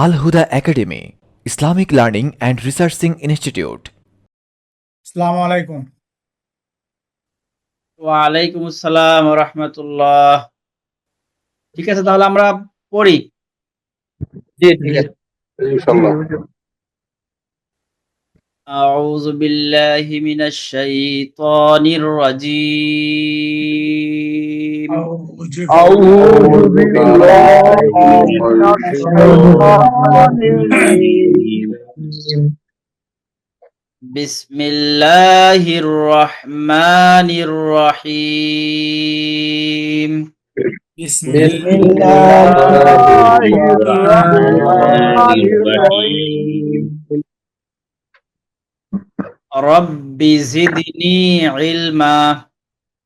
Al Huda Academy, Islamic Learning and Researching institute. আসসালামু আলাইকুম। ওয়ালাইকুম আসসালাম ওয়া রাহমাতুল্লাহ। ঠিক আছে, তাহলে আমরা পড়ি। জি ঠিক আছে ইনশাআল্লাহ। আউযু বিল্লাহি মিনাশ শাইতানির রাজীম। আউযু বিল্লাহি মিনাশ শাইতানির রাজীম। বিসমিল্লাহির রহমানির রহিম। বিসমিল্লাহির রাহমানির রহিম। রব্বি জিদনি ইলমা।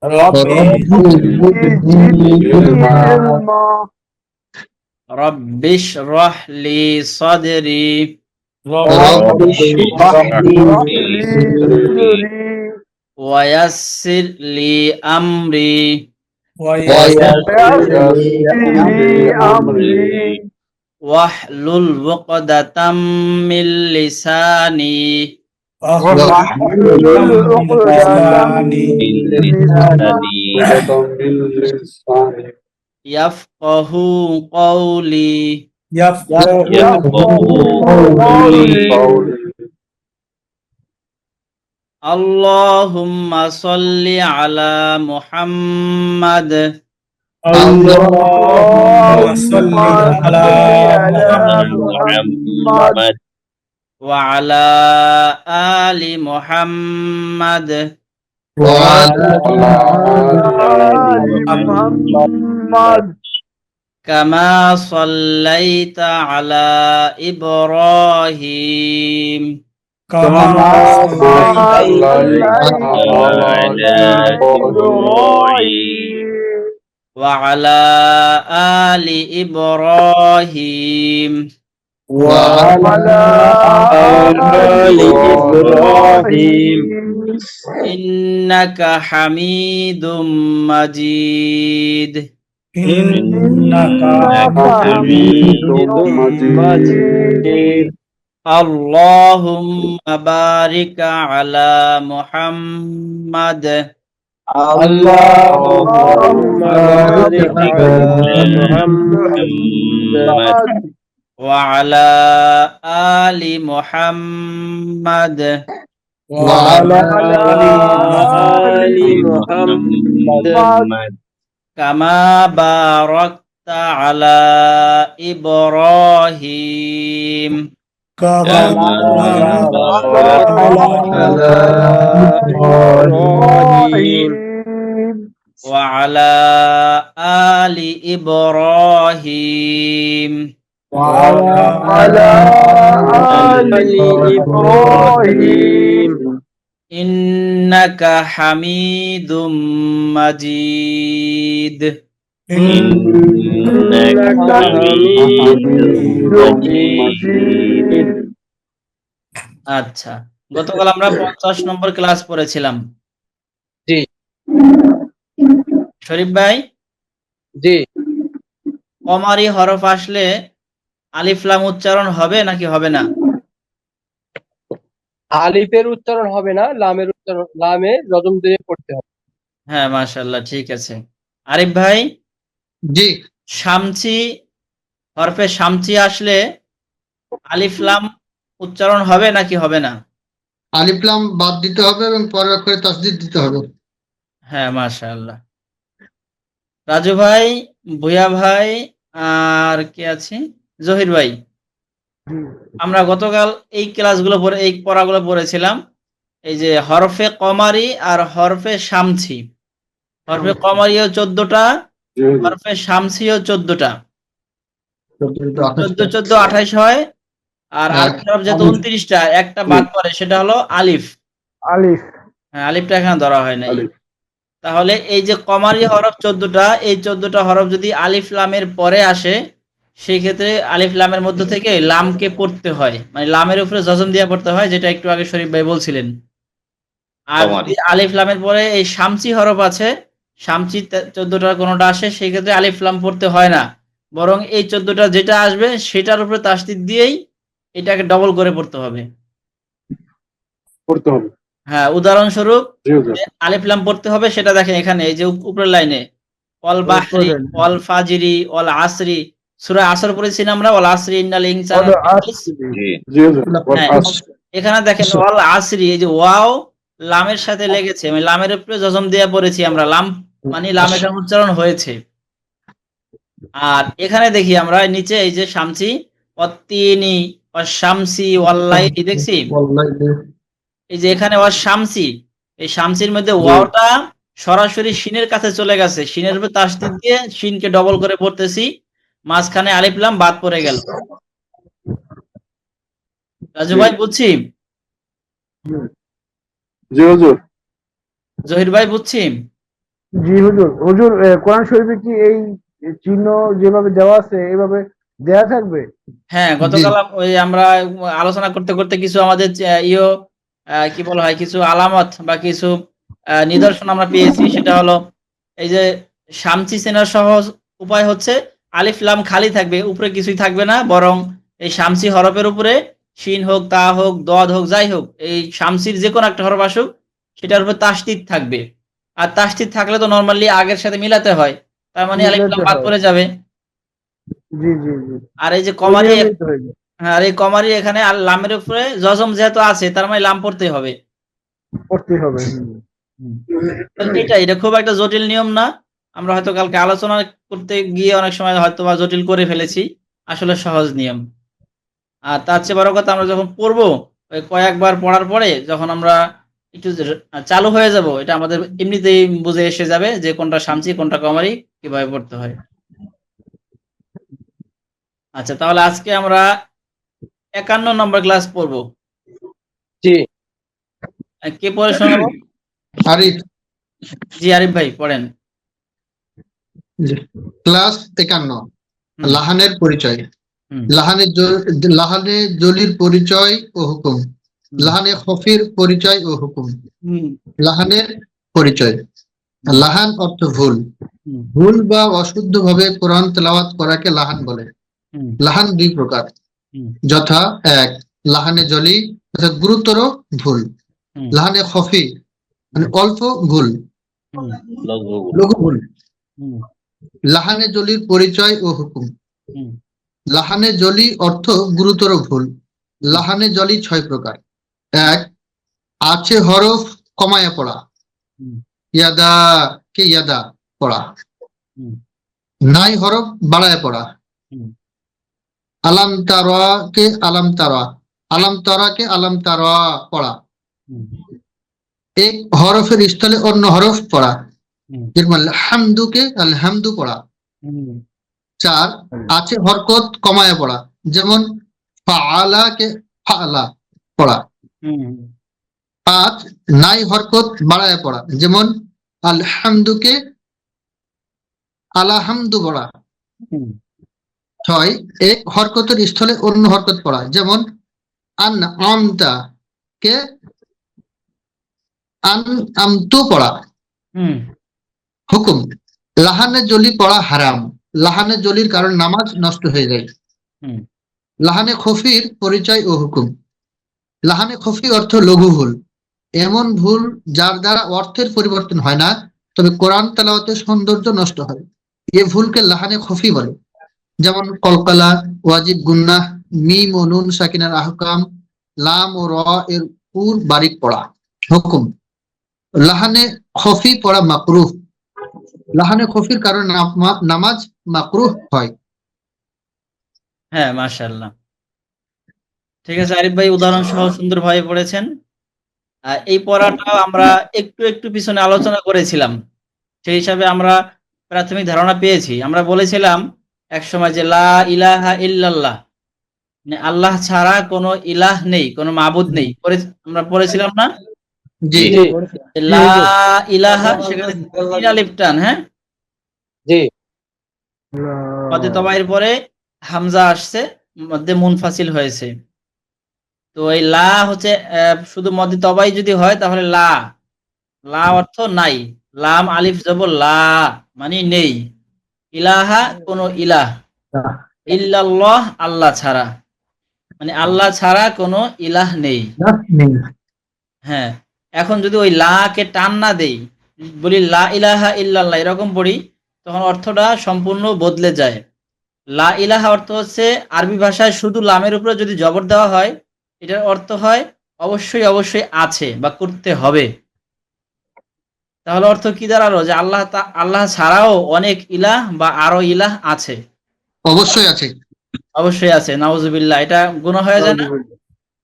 রব্বি জিদনি ইলমা। রব্বি ইশরাহ লি সাদরি। রব্বি ইশরাহ লি সাদরি ওয়ায়াসসির লি আমরি। ওয়ায়াসসির লি আমরি ওয়াহলুল উকদাতাম মিন লিসানি। واحلل عقدة من لساني ইয়াফকাহু কওলি। يفقهوا قولي আল্লাহুম্মা সাল্লি আলা মুহাম্মাদ اللهم صل على محمد ওয়া আলা আলি মুহাম্মাদ وعلى آل محمد কামা সাল্লাইতা আলা ইব্রাহিম كما صليت على إبراهيم ওয়া আলা আলি ইব্রাহিম وعلى آل إبراهيم ইন্নাকা হামিদুম মাজিদ। إنك حميد مجيد আল্লাহুম্মা বারিক আলা মুহাম্মাদ اللهم بارك على محمد ওয়া আলা আলি মুহাম্মাদ وعلى آل محمد কামা বারাকতা আলা ইব্রাহিম كما باركت على إبراهيم ওয়া আলা আলি ইব্রাহিম وعلى آل إبراهيم ইন্নাকা হামিদুম মাজিদ। إنك حميد مجيد আচ্ছা, গতকাল আমরা 50 নম্বর ক্লাস পড়েছিলাম। জি শরীফ ভাই, জি কমারি হরফ আসলে আলিফ লাম উচ্চারণ হবে নাকি হবে না? আলিফের উচ্চারণ হবে না, লামের উচ্চারণ, লামে জজম দিয়ে পড়তে হবে। হ্যাঁ, মাশাআল্লাহ, ঠিক আছে। আরিফ ভাই, জি শামসি হরফে শামসি আসলে আলিফ লাম উচ্চারণ হবে নাকি হবে না? আলিফ লাম বাদ দিতে হবে এবং পরের অক্ষরে তাসদিদ দিতে হবে। হ্যাঁ, মাশাআল্লাহ। রাজু ভাই, ভুয়া ভাই, আর কে আছে? জহির ভাই, আমরা গতকাল এই পড়াগুলো পড়েছিলাম। এই যে হরফে কমারি আর হরফে শামসি। হরফে কমারিও 14টা, হরফে শামসিও 14টা। 14 14 28 হয়। আর হ্যাঁ। আরবি হরফ যেহেতু 29টা, একটা বাদ পড়ে, সেটা হলো আলিফ। হ্যাঁ, আলিফটা এখানে ধরা হয় নাই। তাহলে এই যে কমারি হরফ 14টা, এই 14টা হরফ যদি আলিফ লামের পরে আসে, সেই ক্ষেত্রে আলিফ লামের মধ্য থেকে লামকে পড়তে হয়, মানে লামের উপরে জজম দিয়ে পড়তে হয়, যেটা একটু আগে শরীফ ভাই বলছিলেন। আর যদি আলিফ লামের পরে এই শামসি হরফ আছে, শামসি 14টার কোনোটা আসে, সেই ক্ষেত্রে আলিফ লাম পড়তে হয় না, বরং এই 14টা যেটা আসবে সেটার উপরে তাসদিদ দিয়েই এটাকে ডবল করে পড়তে হবে। হ্যাঁ, উদাহরণস্বরূপ যে আলিফ লাম পড়তে হবে সেটা দেখেন এখানে এই যে উপরের লাইনে ওয়াল বাহরি ওয়াল ফাজিরি ওয়াল আসরি, সূরা আসর পড়েছি না আমরা, ওয়াল আসরি ইন্নাল ইনসানা হ্যাঁ, এখানে দেখেন ওয়াল আসরি, এই যে ওয়াও লামের সাথে লেগেছে, আমি লামের উপরে জজম দিয়ে পড়েছি আমরা, লাম মানে লাম এখানে উচ্চারণ হয়েছে। আর এখানে দেখি আমরা নিচে এই যে শামসি অত্তিনি শামসি ওয়াল্লাইলি দেখছি, এই যে এখানে ওয়া শামসি, এই শামসির মধ্যে ওয়াওটা সরাসরি শিনের কাছে চলে গেছে, শিনের উপর তাসদিদ দিয়ে শিনকে ডবল করে পড়তেছি, মাঝখানে আলিফ লাম বাদ পড়ে গেল। রাজু ভাই বুঝছি? জহির ভাই বুঝছি? জি হুজুর। হুজুর কোরআন শরীফে কি এই চিহ্ন যেভাবে দেওয়া আছে এইভাবে দেয়া থাকবে? হ্যাঁ, গতকাল ওই আমরা আলোচনা করতে করতে কিছু আমাদের কি বলা হয়, কিছু আলামত বা কিছু নিদর্শন আমরা পেয়েছি। সেটা হলো এই যে শামসি চেনার সহজ উপায় হচ্ছে আলিফ লাম খালি থাকবে, উপরে কিছুই থাকবে না, বরং এই শামসি হরফের উপরে শিন হোক তা হোক দদ হোক যাই হোক, এই শামসির যে কোনো একটা হরফ আসুক সেটার উপর তাসদিদ থাকবে। আর তাসদিদ থাকলে তো নরমালি আগের সাথে মিলাতে হয়, তার মানে আলিফ লাম বাদ পড়ে যাবে। জি জি জি। আর এই যে কমারি, হ্যাঁ, আর এই কমারি এখানে আর লামের উপরে জজম যেহেতু আছে তার মানে লাম পড়তেই হবে। এটা খুব একটা জটিল নিয়ম না, আমরা হয়তো কালকে আলোচনা করতে গিয়ে অনেক সময় হয়তো বা জটিল করে ফেলেছি, আসলে সহজ নিয়ম। আর তার চেয়ে বড় কথা, আমরা যখন পড়বো ওই কয়েকবার পড়ার পরে যখন আমরা একটু চালু হয়ে যাব, এটা আমাদের এমনিতেই বুঝে এসে যাবে যে কোনটা শামসি কোনটা কমারি কিভাবে পড়তে হয়। আচ্ছা, তাহলে আজকে আমরা 51 নম্বর ক্লাস পড়বো। জি। কে পড়ে শোনাবো? আরিফ। জি আরিফ ভাই পড়েন। ক্লাস 51, লাহানের পরিচয়। লাহানে জলির পরিচয় ও হুকুম। লাহানে খফির পরিচয় ও হুকুম। লাহানের পরিচয়। লাহান অর্থ ভুল। ভুল বা অশুদ্ধ ভাবে কোরআন তেলাওয়াত করাকে লাহান বলে। লাহান 2 প্রকার, যথা 1 লাহানে জলি অর্থাৎ গুরুতর ভুল, লাহানে খফি মানে অল্প ভুল, লঘু ভুল। লাহানে জলির পরিচয় ও হুকুম। লাহানে জলি অর্থ গুরুতর ভুল। লাহানে জলি 6 প্রকার। 1 আছে হরফ কমায়া পড়া, ইয়াদা কে ইয়াদা পড়া। নাই হরফ বাড়ায় পড়া, আলাম তারা কে আলাম তারা, আলাম তারা কে আলাম তারা পড়া। এক হরফের স্থলে অন্য হরফ পড়া, যেমন হামদুকে আলহামদু পড়া। 4 আছে হরকত কমায় পড়া, যেমন ফাআলা কে ফাআলা পড়া। 5 নাই হরকত বাড়ায় পড়া, যেমন আলহামদুকে আলাহামদু পড়া। 6 এক হরকতের স্থলে অন্য হরকত পড়া, যেমন আন আমতা কে আন আমতু পড়া। হুকুম, লাহানে জলি পড়া হারাম, লাহানে জলির কারণ নামাজ নষ্ট হয়ে যায়। লাহানে খফির পরিচয় ও হুকুম। লাহানে খফি অর্থ লঘু ভুল, এমন ভুল যার দ্বারা অর্থের পরিবর্তন হয় না, তবে কোরআন তেলাওয়াতের সৌন্দর্য নষ্ট হয়, এ ভুলকে লাহানে খফি বলে। যেমন কলকালা, ওয়াজিব গুন্নাহ, মিম ও নুন সাকিনার আহকাম, লাম ও র এর পুর বারিক পড়া। হুকুম, লাহানে খফি পড়া মাকরুহ, লাহানে খফির কারণে নামাজ মাকরুহ হয়। হ্যাঁ, মাশাআল্লাহ। ঠিক আছে আরিফ ভাই, উদাহরণ সহ সুন্দরভাবে পড়েছেন। এই পড়াটা আমরা একটু একটু পিছনে আলোচনা করেছিলাম, সেই হিসাবে আমরা প্রাথমিক ধারণা পেয়েছি। আমরা বলেছিলাম এক সময় যে লা ইলাহা ইল্লাল্লাহ, মানে আল্লাহ ছাড়া কোনো ইলাহ নেই, কোনো মাবুদ নেই, আমরা পড়েছিলাম না? জি। লা ইলাহা, সেখানে 3 আলিফ টান। হ্যাঁ জি। মধ্যে তবাইয়ের পরে হামজা আসছে, মধ্যে মুনফাসিল হয়েছে। তো এই লা হচ্ছে শুধু মধ্যে তবাই যদি হয় তাহলে লা, লা অর্থ নাই, লাম আলিফ জবর লা মানে নেই। ইলাহা কোন ইলাহ, ইল্লাল্লাহ, আল্লাহ ছাড়া, মানে আল্লাহ ছাড়া কোনো ইলাহ নেই। নেই। হ্যাঁ, এখন যদি ওই লা কে টান না দেই, বলি লা ইলাহা ইল্লাল্লাহ এরকম পড়ি, তখন অর্থটা সম্পূর্ণ বদলে যায়। লা ইলাহা অর্থ হচ্ছে আরবি ভাষায় শুধু লামের উপরে যদি জবর দেওয়া হয়, এটার অর্থ হয় অবশ্যই অবশ্যই আছে বা করতে হবে। তাহলে অর্থ কি দাঁড়ালো, যে আল্লাহ ছাড়াও অনেক ইলাহ বা আরো ইলাহ আছে, অবশ্যই আছে। অবশ্যই আছে। নাউজুবিল্লাহ, এটা গুনাহ হয়ে যায় না,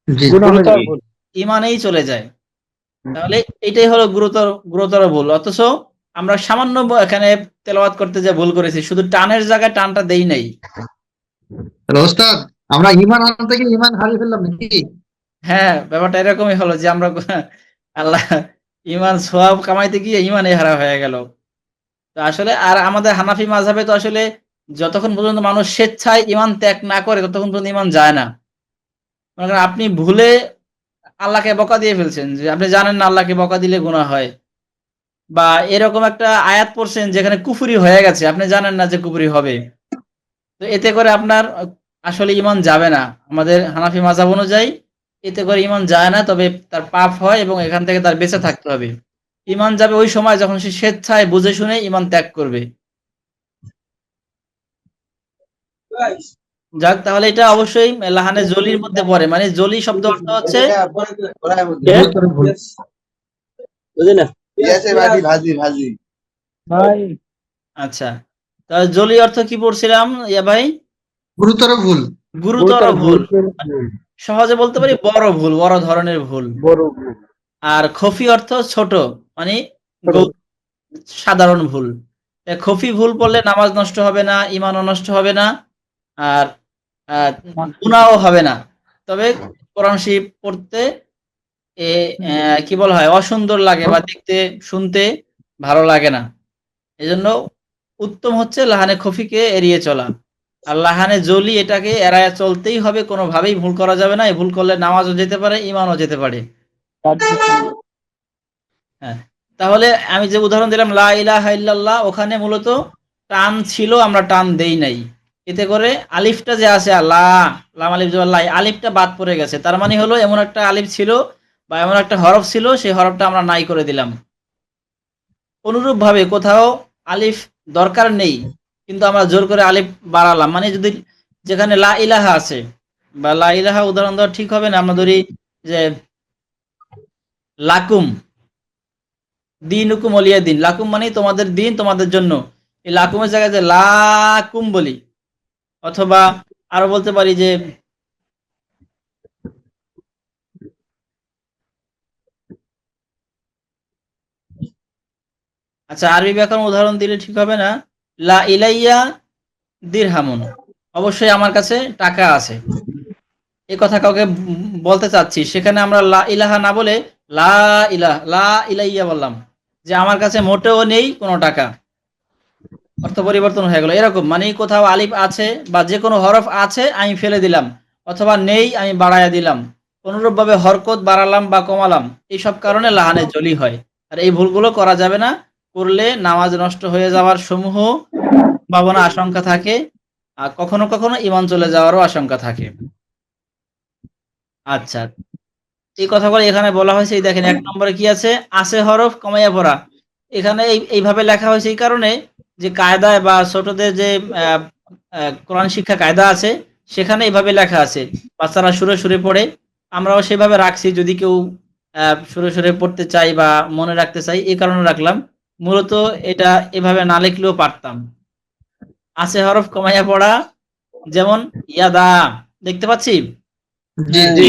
জি। গুরুতর ভুল। ইমানেই চলে যায়। তাহলে এটাই হলো গুরুতর গুরুতর ভুল। অথচ আমরা সামান্য এখানে তেলাওয়াত করতে যে ভুল করেছি, শুধু টানের জায়গায় টানটা দেই নাই। তাহলে ওস্তাদ, আমরা ইমান আনতে গিয়ে ইমান হারিয়ে ফেললাম নাকি? হ্যাঁ, ব্যাপারটা এরকমই হলো যে আমরা আল্লাহ ইমান সওয়াব কামাইতে গিয়ে ইমানে হারা হয়ে গেল। তো আসলে আর আমাদের হানাফি মাযহাবে তো আসলে যতক্ষণ পর্যন্ত মানুষ স্বেচ্ছায় ইমান ত্যাগ না করে ততক্ষণ পর্যন্ত ইমান যায় না। মনে করেন আপনি ভুলে আল্লাহকে বকা দিয়ে ফেলছেন, যে আপনি জানেন না আল্লাহকে বকা দিলে গুনাহ হয়, বা এরকম একটা আয়াত পড়ছেন যেখানে কুফরি হয়ে গেছে, আপনি জানেন না যে কুফরি হবে। তো এতে করে আপনার আসলে ইমান যাবে না। আমাদের হানাফি মাযহাব অনুযায়ী এতে করে ইমান যায় না, তবে তার পাপ হয় এবং এখান থেকে তার বেঁচে থাকতে হবে। ইমান যাবে ওই সময় যখন সে স্বেচ্ছায় বুঝে শুনে ইমান ত্যাগ করবে। যাক, তাহলে এটা অবশ্যই লাহানে জলির মধ্যে পড়ে, মানে জলি শব্দ অর্থ হচ্ছে গুরুতর ভুল। আচ্ছা, তাহলে জলি অর্থ কি পড়ছিলাম ইয়া ভাই? গুরুতর ভুল। গুরুতর ভুল, সহজে বলতে পারি বড় ভুল, বড় ধরনের ভুল। বড় ভুল। আর খফি অর্থ ছোট, মানে ছোট। সাধারণ ভুল। খফি ভুল পড়লে নামাজ নষ্ট হবে না, ইমানও নষ্ট হবে না, আর গুনাহও হবে না। তবে কোরআন শরীফ পড়তে কি বলা হয়, অসুন্দর লাগে বা দেখতে শুনতে ভালো লাগে না। এজন্য উত্তম হচ্ছে লাহানে খফিকে এড়িয়ে চলা। আর লাহানে জলি এটাকে এড়ায় চলতেই হবে, কোনোভাবেই ভুল করা যাবে না। এই ভুল করলে নামাজও যেতে পারে, ইমানও যেতে পারে। হ্যাঁ, তাহলে আমি যে উদাহরণ দিলাম লা ইলাহা ইল্লাল্লাহ, ওখানে মূলত টান ছিল, আমরা টান দেই নাই। এতে করে আলিফটা যে আছে লাম আলিফ জবর লাই, আলিফটা বাদ পড়ে গেছে। তার মানে হলো এমন একটা আলিফ ছিল বা এমন একটা হরফ ছিল, সেই হরফটা আমরা নাই করে দিলাম। অনুরূপ ভাবে কোথাও আলিফ দরকার নেই, কিন্তু আমরা জোর করে আলিফ বাড়ালাম, মানে যদি যেখানে লা ইলাহা আছে বা লা ইলাহা উদাহরণ দেওয়া ঠিক হবে না, আমরা ধরি যে লাকুম দিনুকুম ওলিয়া দিন, লাকুম মানে তোমাদের দিন তোমাদের জন্য, এই লাকুমের জায়গায় যে লাকুম বলি, অথবা আরো বলতে পারি যে আচ্ছা, আরবি ব্যাকরণ উদাহরণ দিলে ঠিক হবে না। লা ইলাইয়া দিরহামুন, অবশ্যই আমার কাছে টাকা আছে, এই কথা কাউকে বলতে চাচ্ছি, সেখানে আমরা লা ইলাহা না বলে লা ইলাইয়া বললাম, যে আমার কাছে মোটেও নেই কোনো টাকা। অর্থ পরিবর্তন হয়ে গেল। এরকম মানে কোথাও আলিফ আছে বা যে কোনো হরফ আছে আমি ফেলে দিলাম, অথবা নেই আমি বাড়াইয়া দিলাম, অনুরূপ ভাবে হরকত বাড়ালাম বা কমালাম, এইসব কারণে লাহানে জলি হয়। আর এই ভুলগুলো করা যাবে না, করলে নামাজ নষ্ট হয়ে যাওয়ার সমূহ ভাবনা আশঙ্কা থাকে, আর কখনো কখনো ইমান চলে যাওয়ারও আশঙ্কা থাকে। আচ্ছা, এই কথাগুলো এখানে বলা হয়েছে। এই দেখেন 1 নম্বরে কি আছে হরফ কমাইয়া পড়া। এখানে এইভাবে লেখা হয়েছে এই কারণে যে কায়দায় বা ছোটদের যে কোরআন শিক্ষা কায়দা আছে, সেখানে এইভাবে লেখা আছে। বাচ্চারা সুরে সুরে পড়ে, আমরাও সেভাবে রাখছি, যদি কেউ সুরে সুরে পড়তে চাই বা মনে রাখতে চাই, এই কারণে রাখলাম। মূলত এটা এভাবে না লিখলেও পারতাম। আছে হরফ কমাইয়া পড়া, যেমন ইয়াদা, দেখতে পাচ্ছি জি জি।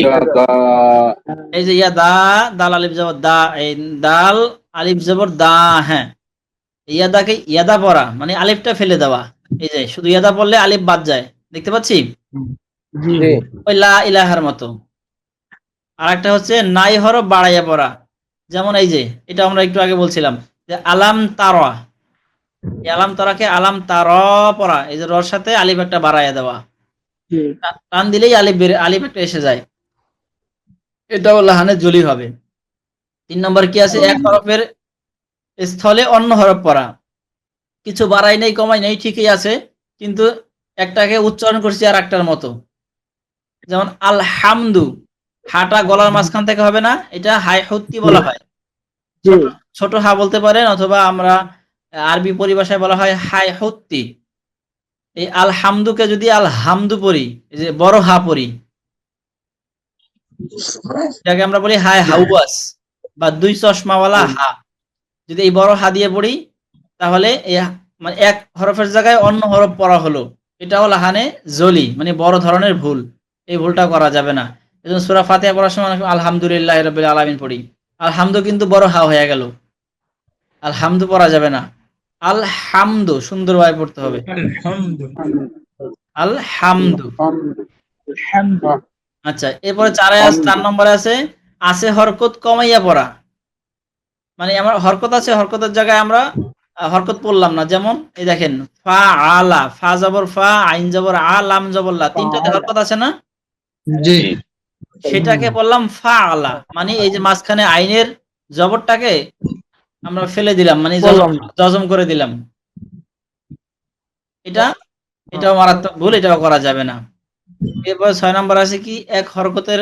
এই যে ইয়াদা, দাল আলিফ জবর দা, এই দাল আলিফ জবর দা। হ্যাঁ, ইয়াদাকে ইয়াদা পড়া মানে আলিফটা ফেলে দেওয়া। এই যে শুধু ইয়াদা পড়লে আলিফ বাদ যায়, দেখতে পাচ্ছি জি জি। ওই লা ইলাহার মতো। আর একটা হচ্ছে নাই হরফ বাড়াইয়া পড়া, যেমন এই যে এটা আমরা একটু আগে বলছিলাম যে আলাম তারা, এই আলাম তারাকে আলাম তার পড়া, এই যে রর সাথে আলিফ একটা বাড়াইয়া দেওয়া, টান দিলেই আলিফ একটা এসে যায়, এটাও লাহানে জলি হবে। 3 নম্বর কি আছে, এক হরফের স্থলে অন্য হরফ পড়া, কিছু বাড়াই নেই কমাই নেই ঠিকই আছে, কিন্তু একটাকে উচ্চারণ করছি আর একটার মতো। যেমন আলহামদু, হাটা গলার মাঝখান থেকে হবে না, এটা হাই হত্তি বলা হয়। ছোট ছোট হা বলতে পারেন, অথবা আমরা আরবি পরিভাষায় বলা হয় হাই হত্তি। এই আলহামদুকে যদি আলহামদু পড়ি, এই যে বড় হা পড়ি, এটাকে আমরা বলি হাই হাউয়াস বা দুই চশমাওয়ালা হা। যদি এই বড় হা দিয়ে পড়ি, তাহলে এই মানে এক হরফের জায়গায় অন্য হরফ পড়া হলো, এটাও লাহানে জলি, মানে বড় ধরনের ভুল। এই ভুলটা করা যাবে না। এজন্য সূরা ফাতিহা পড়ার সময় অনেক সময় আলহামদুলিল্লাহি রাব্বিল আলামিন পড়ি, আলহামদু কিন্তু বড় হা হয়ে গেল, আলহামদু পড়া যাবে না। আলহামদু সুন্দরভাবে পড়তে হবে, আলহামদু। আচ্ছা, এরপরে 4 নম্বরে আছে হরকত কমাইয়া পড়া। মানে আমার হরকত আছে, হরকতের জায়গায় আমরা হরকত পড়লাম না। যেমন এই দেখেন, ফা আলা, ফা জবর ফা, আইন জবর আ, লাম জবর লা, তিনটাতে হরকত আছে না? জি সেটাকে বললাম ফা আলা, মানে এই যে মাঝখানে আইনের জবরটাকে আমরা ফেলে দিলাম, মানে জজম করে দিলাম। এটাও মারাত্মক ভুল, এটাও করা যাবে না। এরপর 6 নম্বর আছে কি, এক হরকতের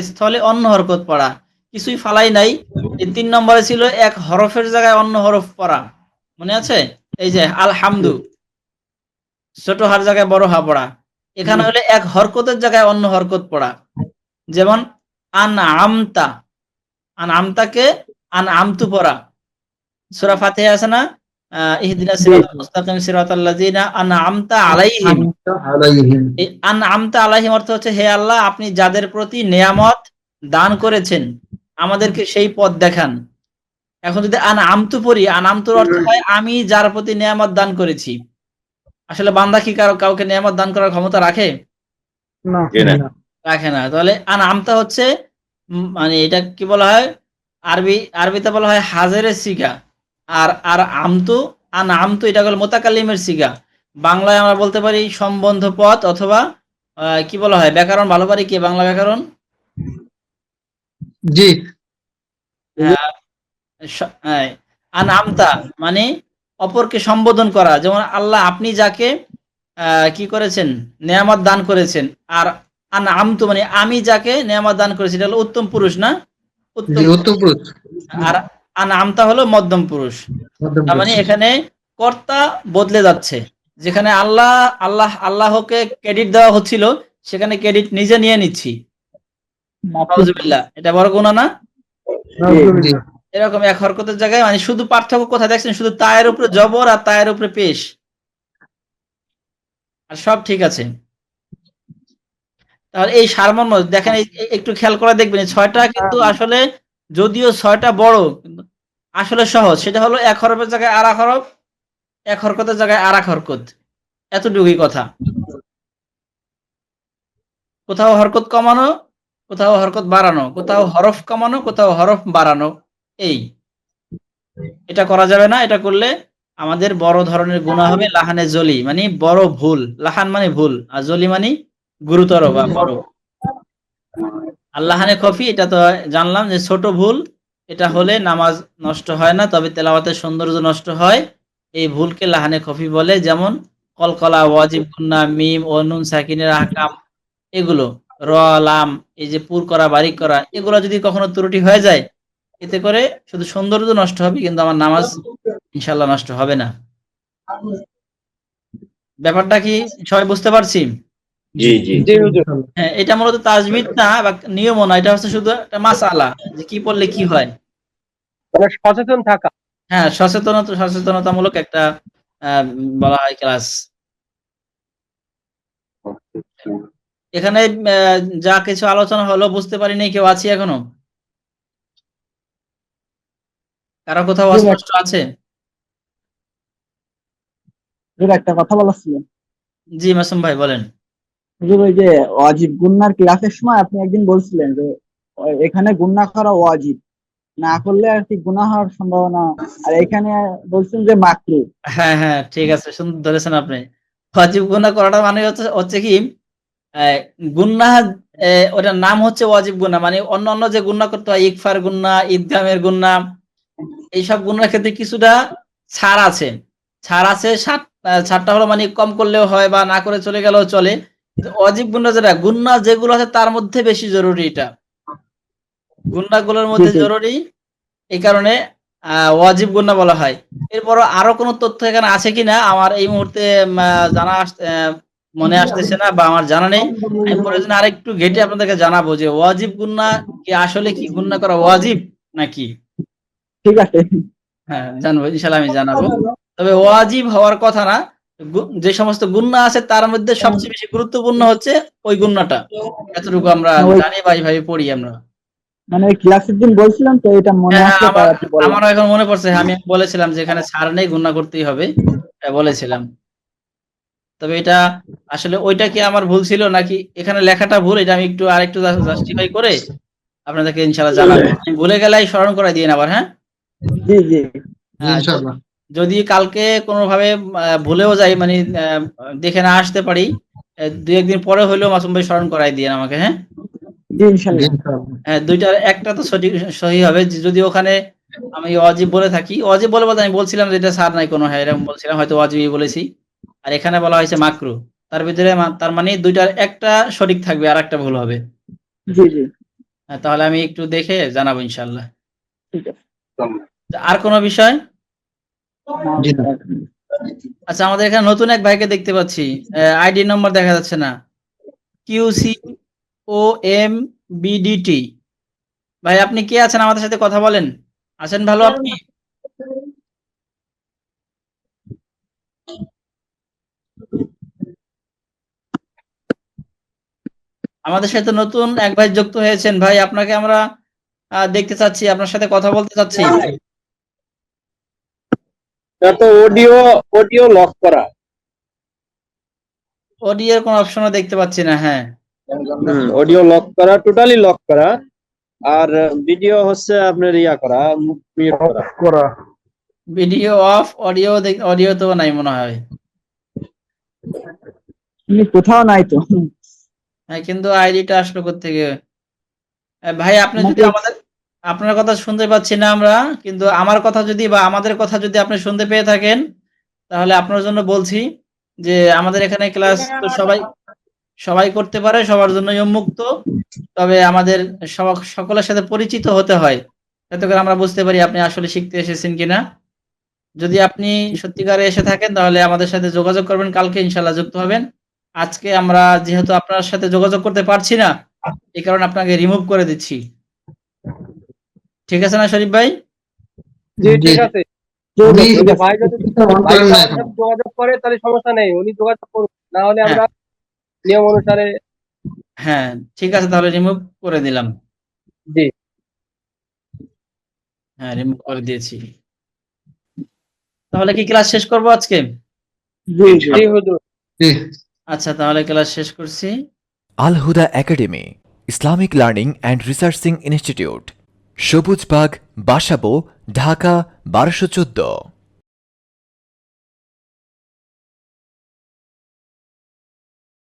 স্থলে অন্য হরকত পড়া। কিছুই ফালাই নাই। এই 3 নম্বরে ছিল এক হরফের জায়গায় অন্য হরফ পড়া, মনে আছে? এই যে আলহামদু, ছোট হার জায়গায় বড় হা পড়া। এখানে হলে এক হরকতের জায়গায় অন্য হরকত পড়া। যেমন আনআমতা, আনআমতাকে আনআমতু পড়া। সূরা ফাতিহা আছে না, ইহদিনাস সিরাতাল মুস্তাকিম সিরাতাল লাযিনা আনআমতা আলাইহিম। এই আনআমতা আলাইহিম অর্থ হচ্ছে, হে আল্লাহ, আপনি যাদের প্রতি নেয়ামত দান করেছেন আমাদেরকে সেই পথ দেখান। এখন যদি আনআমতু পড়ি, আনআমতুর অর্থ হয় আমি যার প্রতি নেয়ামত দান করেছি। আসলে বান্দা কি কাউকে নেয়ামত দান করার ক্ষমতা রাখে? রাখে না। তাহলে আনআমতা হচ্ছে মানে এটা কি বলা হয়, আরবিতে বলা হয় হাজেরের সিগা। আর আমতু, আনআমতু এটা হলো মুতাকাল্লিমের সিগা। বাংলায় আমরা বলতে পারি সম্বন্ধ পদ, অথবা কি বলা হয়, ব্যাকরণ ভালো পারি কি, বাংলা ব্যাকরণ? জি আনআমতা মানে অপরকে সম্বোধন করা। যেমন আল্লাহ, আপনি যাকে কি করেছেন, নেয়ামত দান করেছেন। আর আনআমতু মানে আমি যাকে নেয়ামত দান করেছি, এটা হলো উত্তম পুরুষ না? উত্তম পুরুষ। আর আনআমতা হলো মধ্যম পুরুষ। তার মানে এখানে কর্তা বদলে যাচ্ছে। যেখানে আল্লাহকে ক্রেডিট দেওয়া হচ্ছিল, সেখানে ক্রেডিট নিজে নিয়ে নিচ্ছি। নাউজুবিল্লাহ, এটা বড় গুনাহ না? এরকম এক হরকতের জায়গায়, মানে শুধু পার্থক্য কোথায় দেখছেন, শুধু তায়ের উপরে জবর আর তায়ের উপরে পেশ, আর সব ঠিক আছে। তাহলে এই সারমর্ম দেখেন, একটু খেয়াল করে দেখবেন, 6টা কিন্তু আসলে, যদিও 6টা বড়, কিন্তু আসলে সহজ। সেটা হলো এক হরফের জায়গায় আর এক হরফ, এক হরকতের জায়গায় আর এক হরকত, এতটুকুই কথা। কোথাও হরকত কমানো, কোথাও হরকত বাড়ানো, কোথাও হরফ কমানো, কোথাও হরফ বাড়ানো, এটা করা যাবে না। এটা করলে আমাদের বড় ধরনের গুনাহ হবে, লাহানে জলি, মানে বড় ভুল। লাহান মানে ভুল, আর জলি মানে গুরুতর বা বড়। আর লাহানে খফি, এটা তো জানলাম যে ছোট ভুল। এটা হলে নামাজ নষ্ট হয় না, তবে তেলাওয়াতের সৌন্দর্য নষ্ট হয়। এই ভুলকে লাহানে খফি বলে। যেমন কলকলা, ওয়াজিব গুন্না, মিম ও নুন সাকিনের আহকাম, এগুলো র লাম, এই যে পুর করা, বারিক করা, এগুলো যদি কখনো ত্রুটি হয়ে যায়, এতে করে শুধু সৌন্দর্য নষ্ট হবে, কিন্তু আমার নামাজ ইনশাল্লাহ নষ্ট হবে না। ব্যাপারটা কি সবাই বুঝতে পারছি? জি জি হ্যাঁ, এটা মূলত তাজবিদ না বা নিয়মও না, এটা হচ্ছে শুধু একটা মাসআলা, যে কি পড়লে কি হয়। মানে সচেতন থাকা। হ্যাঁ, সচেতনতামূলক একটা বলা হয় ক্লাস। এখানে যা কিছু আলোচনা হলো, বুঝতে পারিনি কেউ আছি এখনো? কারো কোথাও অস্পষ্ট আছে? একটা কথা বলার ছিল। জি মাসুম ভাই বলেন। হুজুর, ওই যে ওয়াজিব গুন্নার ক্লাসের সময় আপনি একদিন বলছিলেন যে এখানে গুন্না করা ওয়াজিব, না করলে আর কি গুনাহ হওয়ার সম্ভাবনা, আর এখানে বলছেন যে মাকরু। হ্যাঁ হ্যাঁ, ঠিক আছে, সুন্দর ধরেছেন আপনি। ওয়াজিব গুনাহ করাটা মানে হচ্ছে কি, গুনাহ, ওটার নাম হচ্ছে ওয়াজিব গুনাহ। মানে অন্য যে গুনাহ করতে হয়, ইকফার গুনাহ, ইদগামের গুনাহ, এইসব গুনার ক্ষেত্রে কিছুটা ছাড় আছে। ছাড়টা হলো মানে কম করলেও হয় বা না করে চলে গেলেও চলে, কিন্তু অজীব গুন্না গুন্না যেগুলো আছে তার মধ্যে বেশি জরুরি, এটা গুন্নাগুলোর মধ্যে জি, জি। জরুরি, এই কারণে ওয়াজিব গুন্না বলা হয়। এরপরও আরো কোনো তথ্য এখানে আছে কিনা আমার এই মুহূর্তে মনে আসতেছে না বা আমার জানা নেই। আমি প্রয়োজনে আরেকটু ঘেটে আপনাদেরকে জানাবো যে ওয়াজিব গুন্না কি আসলে কি গুন্না করা ওয়াজিব নাকি। ঠিক আছে। হ্যাঁ, জানবো ইনশাল্লাহ, আমি জানাবো। তবে ওয়াজিব হওয়ার কথা না, যে সমস্ত গুন্না আছে তার মধ্যে সবচেয়ে বেশি গুরুত্বপূর্ণ হচ্ছে ওই গুন্নাটা, এতটুকু আমরা ওই জানি বা এইভাবে পড়ি আমরা। মানে ওই ক্লাসের দিন বলছিলাম তো, এটা মনে হ্যাঁ, আসলে তাই আমার আপনি বললাম। আমারও এখন মনে পড়ছে, আমি বলেছিলাম যে এখানে ছাড় নেই, গুন্না করতেই হবে, বলেছিলাম। তবে এটা আসলে ওইটা কি আমার ভুল ছিল নাকি এখানে লেখাটা ভুল, এটা আমি একটু আরেকটু জাস্টিফাই করে আপনাদেরকে ইনশাআল্লাহ জানাবো। আমি ভুলে গেলেই স্মরণ করাই দিয়েন আবার, হ্যাঁ। জি, জি। হ্যাঁ, ইনশাআল্লাহ। যদি কালকে কোনোভাবে ভুলেও যাই, মানে দেখে না আসতে পারি, দুই একদিন পরে হলেও মাসুম ভাই স্মরণ করাই দিয়েন আমাকে, হ্যাঁ। জি, ইনশাল্লাহ। ইনশাআল্লাহ। হ্যাঁ, দুইটার একটা তো সঠিক সহি হবে, যদি ওখানে আমি অজীব বলে থাকি, অজীব বলে বলতে আমি বলছিলাম যে এটা সার নাই কোনো, হ্যাঁ এরকম বলছিলাম, হয়তো অজীবই বলেছি। আর এখানে বলা হয়েছে মাকরু, তার ভিতরে তার মানে দুইটার একটা সঠিক থাকবে আর একটা ভুল হবে। জি, জি। হ্যাঁ, তাহলে আমি একটু দেখে জানাবো ইনশাল্লাহ। ঠিক আছে। আর কোনো বিষয়? জি না। আচ্ছা, আমাদের এখানে নতুন এক ভাইকে দেখতে পাচ্ছি, আইডি নম্বর দেখা যাচ্ছে না, QCOMBDT। ভাই আপনি কে আছেন, আমাদের সাথে কথা বলেন, আছেন ভালো আপনি? আমাদের সাথে নতুন এক ভাই যুক্ত হয়েছেন, ভাই আপনাকে আমরা দেখতে চাচ্ছি, আপনার সাথে কথা বলতে চাচ্ছি। এটা তো অডিও লক করা। অডিওর কোনো অপশনও দেখতে পাচ্ছি না, হ্যাঁ। অডিও লক করা, টোটালি লক করা। আর ভিডিও হচ্ছে আপনার ইয়া করা, মিউট করা। করা। ভিডিও অফ, অডিও তো নাই মনে হয়। কোথাও নাই তো। হ্যাঁ, কিন্তু আইডিটা আসলো কোত্থেকে? ভাই আপনি যদি আমাকে আপনার কথা শুনতে পাচ্ছি না আমরা, কিন্তু আমার কথা যদি বা আমাদের কথা যদি আপনি শুনতে পেয়ে থাকেন, তাহলে আপনার জন্য বলছি যে আমাদের এখানে ক্লাস তো সবাই সবাই করতে পারে, সবার জন্যই উন্মুক্ত। তবে আমাদের সকলের সাথে পরিচিত হতে হয়, যাতে করে আমরা বুঝতে পারি আপনি আসলে শিখতে এসেছেন কিনা। যদি আপনি সত্যিকারে এসে থাকেন তাহলে আমাদের সাথে যোগাযোগ করবেন, কালকে ইনশাল্লাহ যুক্ত হবেন। আজকে আমরা যেহেতু আপনার সাথে যোগাযোগ করতে পারছি না, এই কারণে আপনাকে রিমুভ করে দিচ্ছি। ঠিক আছে না শরীফ ভাই? জি, জি। ঠিক আছে। উনি ভাই যদি অন ভাই করেন না আমাদের এখন। সাথে যোগাযোগ করে তাহলে সমস্যা নেই, উনি যোগাযোগ করুন, না হলে আমরা নিয়ম অনুসারে। হ্যাঁ, ঠিক আছে, তাহলে রিমুভ করে দিলাম। জি, হ্যাঁ, রিমুভ করে দিয়েছি। তাহলে কি ক্লাস শেষ করব আজকে? জি, জি। জি হুজুর। জি। আচ্ছা, তাহলে ক্লাস শেষ করছি। Al Huda Academy Islamic Learning and Researching Institute, Sabujbagh, Basabo, Dhaka 1214।